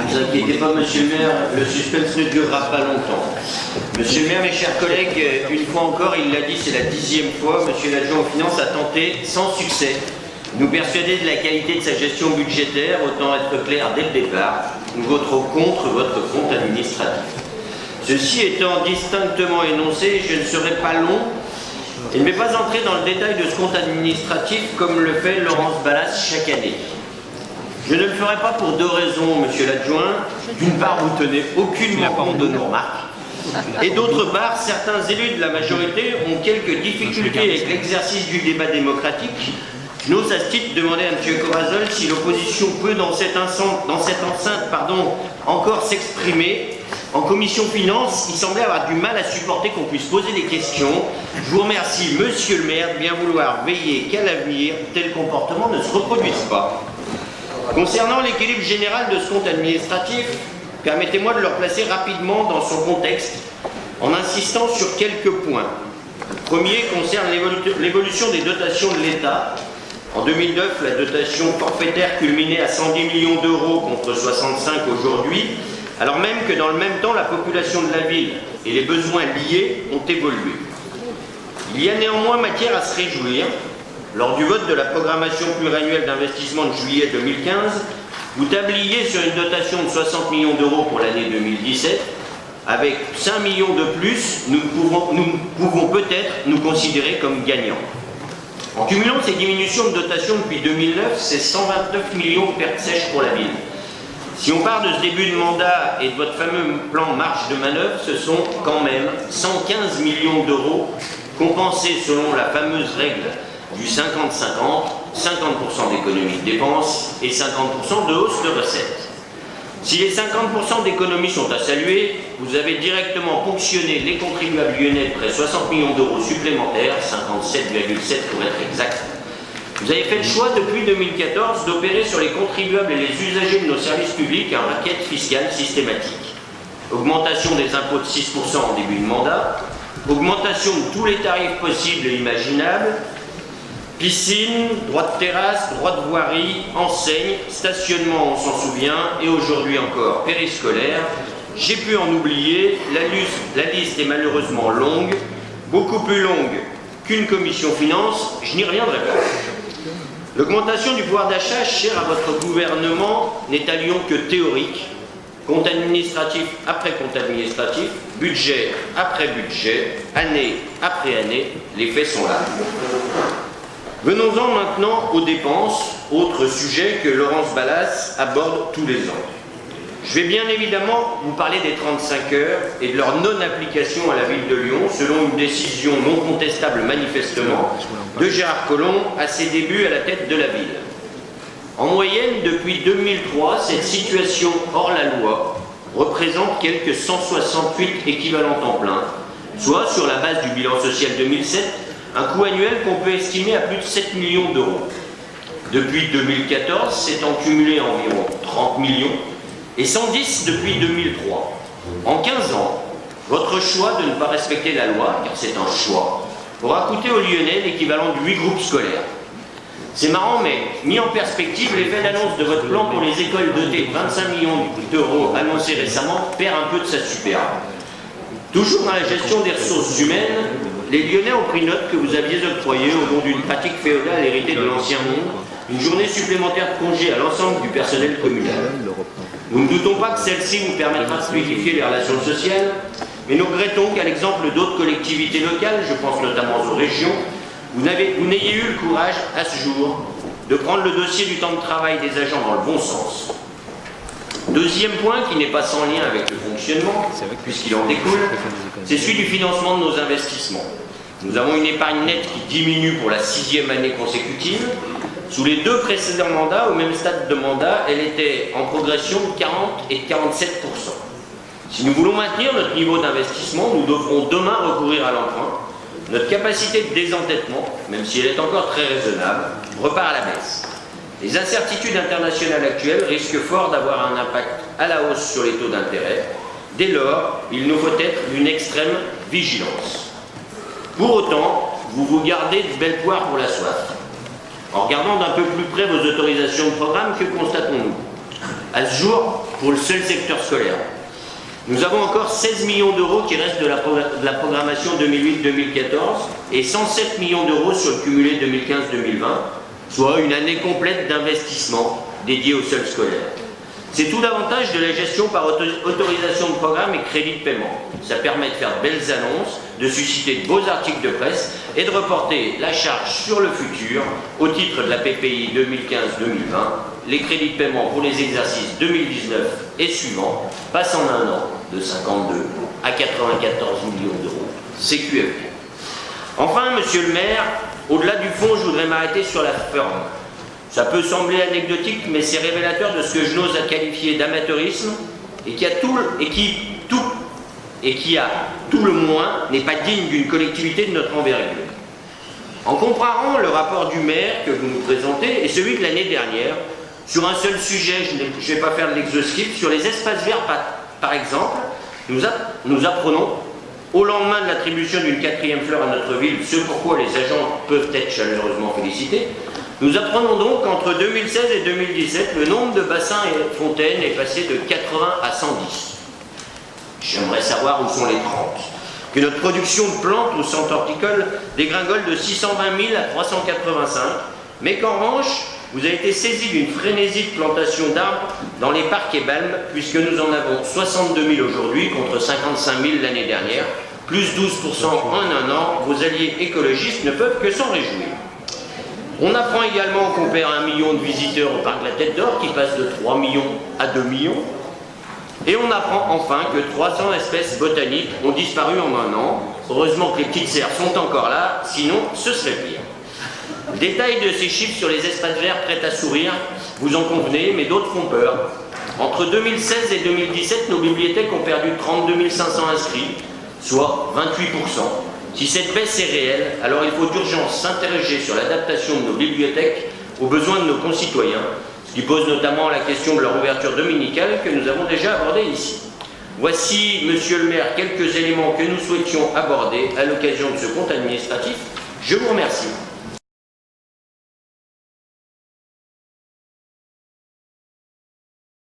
Ne vous inquiétez pas, monsieur le maire, le suspense ne durera pas longtemps. Monsieur le maire, mes chers collègues, une fois encore, il l'a dit, c'est la 10e fois, monsieur l'adjoint aux finances a tenté, sans succès, de nous persuader de la qualité de sa gestion budgétaire. Autant être clair dès le départ, nous voterons contre votre compte administratif. Ceci étant distinctement énoncé, je ne serai pas long et ne vais pas entrer dans le détail de ce compte administratif comme le fait Laurence Ballas chaque année. Je ne le ferai pas pour deux raisons, monsieur l'adjoint. D'une part, vous tenez aucunement compte de nos remarques. Et d'autre part, certains élus de la majorité ont quelques difficultés avec l'exercice du débat démocratique. Je n'ose à ce titre demander à M. Corazol si l'opposition peut, dans cette enceinte, encore s'exprimer. En commission finance, il semblait avoir du mal à supporter qu'on puisse poser des questions. Je vous remercie, monsieur le maire, de bien vouloir veiller qu'à l'avenir, tel comportement ne se reproduise pas. Concernant l'équilibre général de ce compte administratif, permettez-moi de le replacer rapidement dans son contexte en insistant sur quelques points. Le premier concerne l'évolution des dotations de l'État. En 2009, la dotation forfaitaire culminait à 110 millions d'euros contre 65 aujourd'hui, alors même que dans le même temps, la population de la ville et les besoins liés ont évolué. Il y a néanmoins matière à se réjouir. Lors du vote de la programmation pluriannuelle d'investissement de juillet 2015, vous tabliez sur une dotation de 60 millions d'euros pour l'année 2017. Avec 5 millions de plus, nous pouvons peut-être nous considérer comme gagnants. En cumulant ces diminutions de dotation depuis 2009, c'est 129 millions de pertes sèches pour la ville. Si on part de ce début de mandat et de votre fameux plan marge de manœuvre, ce sont quand même 115 millions d'euros compensés selon la fameuse règle du 50-50, 50% d'économie de dépenses et 50% de hausse de recettes. Si les 50% d'économies sont à saluer, vous avez directement ponctionné les contribuables lyonnais de près 60 millions d'euros supplémentaires, 57,7 pour être exact. Vous avez fait le choix depuis 2014 d'opérer sur les contribuables et les usagers de nos services publics un racket fiscal systématique. Augmentation des impôts de 6% en début de mandat, augmentation de tous les tarifs possibles et imaginables, piscine, droit de terrasse, droit de voirie, enseigne, stationnement, on s'en souvient, et aujourd'hui encore périscolaire. J'ai pu en oublier, la liste est malheureusement longue, beaucoup plus longue qu'une commission finance, je n'y reviendrai pas. L'augmentation du pouvoir d'achat, cher à votre gouvernement, n'est à Lyon que théorique. Compte administratif après compte administratif, budget après budget, année après année, les faits sont là. Venons-en maintenant aux dépenses, autre sujet que Laurence Ballas aborde tous les ans. Je vais bien évidemment vous parler des 35 heures et de leur non-application à la ville de Lyon, selon une décision non contestable manifestement de Gérard Collomb à ses débuts à la tête de la ville. En moyenne, depuis 2003, cette situation hors la loi représente quelques 168 équivalents temps plein, soit sur la base du bilan social 2007, un coût annuel qu'on peut estimer à plus de 7 millions d'euros. Depuis 2014, c'est en cumulé environ 30 millions et 110 depuis 2003. En 15 ans, votre choix de ne pas respecter la loi, car c'est un choix, aura coûté aux Lyonnais l'équivalent de 8 groupes scolaires. C'est marrant, mais mis en perspective, l'effet d'annonce de votre plan pour les écoles dotées de 25 millions d'euros annoncé récemment perd un peu de sa superbe. Toujours dans la gestion des ressources humaines, les Lyonnais ont pris note que vous aviez octroyé, au nom d'une pratique féodale héritée de l'ancien monde, une journée supplémentaire de congé à l'ensemble du personnel communal. Nous ne doutons pas que celle-ci vous permettra de fluidifier les relations sociales, mais nous regrettons qu'à l'exemple d'autres collectivités locales, je pense notamment aux régions, vous n'ayez eu le courage, à ce jour, de prendre le dossier du temps de travail des agents dans le bon sens. Deuxième point, qui n'est pas sans lien avec le fonctionnement, puisqu'il en découle, c'est celui du financement de nos investissements. Nous avons une épargne nette qui diminue pour la 6e année consécutive. Sous les 2 précédents mandats, au même stade de mandat, elle était en progression de 40 et de 47%. Si nous voulons maintenir notre niveau d'investissement, nous devrons demain recourir à l'emprunt. Notre capacité de désendettement, même si elle est encore très raisonnable, repart à la baisse. Les incertitudes internationales actuelles risquent fort d'avoir un impact à la hausse sur les taux d'intérêt. Dès lors, il nous faut être d'une extrême vigilance. Pour autant, vous vous gardez de belles poires pour la soif. En regardant d'un peu plus près vos autorisations de programme, que constatons-nous? à ce jour pour le seul secteur scolaire. Nous avons encore 16 millions d'euros qui restent de la programmation 2008-2014 et 107 millions d'euros sur le cumulé 2015-2020, soit une année complète d'investissement dédiée au seul scolaire. C'est tout l'avantage de la gestion par autorisation de programme et crédit de paiement. Ça permet de faire de belles annonces, de susciter de beaux articles de presse et de reporter la charge sur le futur au titre de la PPI 2015-2020. Les crédits de paiement pour les exercices 2019 et suivants passent en un an de 52 à 94 millions d'euros. C'est QFP. Enfin, monsieur le maire, au-delà du fond, je voudrais m'arrêter sur la forme. Ça peut sembler anecdotique, mais c'est révélateur de ce que je n'ose à qualifier d'amateurisme et qui a tout le moins n'est pas digne d'une collectivité de notre envergure. En comparant le rapport du maire que vous nous présentez et celui de l'année dernière, sur un seul sujet, je ne vais pas faire de l'exhaustif, sur les espaces verts par exemple, nous apprenons, au lendemain de l'attribution d'une 4e fleur à notre ville, ce pourquoi les agents peuvent être chaleureusement félicités, nous apprenons donc qu'entre 2016 et 2017, le nombre de bassins et fontaines est passé de 80 à 110. J'aimerais savoir où sont les 30. Que notre production de plantes au centre horticole dégringole de 620 000 à 385, mais qu'en revanche, vous avez été saisi d'une frénésie de plantation d'arbres dans les parcs et balmes, puisque nous en avons 62 000 aujourd'hui contre 55 000 l'année dernière, plus 12% en un an. Vos alliés écologistes ne peuvent que s'en réjouir. On apprend également qu'on perd 1 million de visiteurs au parc La Tête d'Or, qui passe de 3 millions à 2 millions. Et on apprend enfin que 300 espèces botaniques ont disparu en un an. Heureusement que les petites cerfs sont encore là, sinon ce serait pire. Le détail de ces chiffres sur les espaces verts prêts à sourire, vous en convenez, mais d'autres font peur. Entre 2016 et 2017, nos bibliothèques ont perdu 32 500 inscrits, soit 28%. Si cette baisse est réelle, alors il faut d'urgence s'interroger sur l'adaptation de nos bibliothèques aux besoins de nos concitoyens, ce qui pose notamment la question de leur ouverture dominicale que nous avons déjà abordée ici. Voici, monsieur le maire, quelques éléments que nous souhaitions aborder à l'occasion de ce compte administratif. Je vous remercie.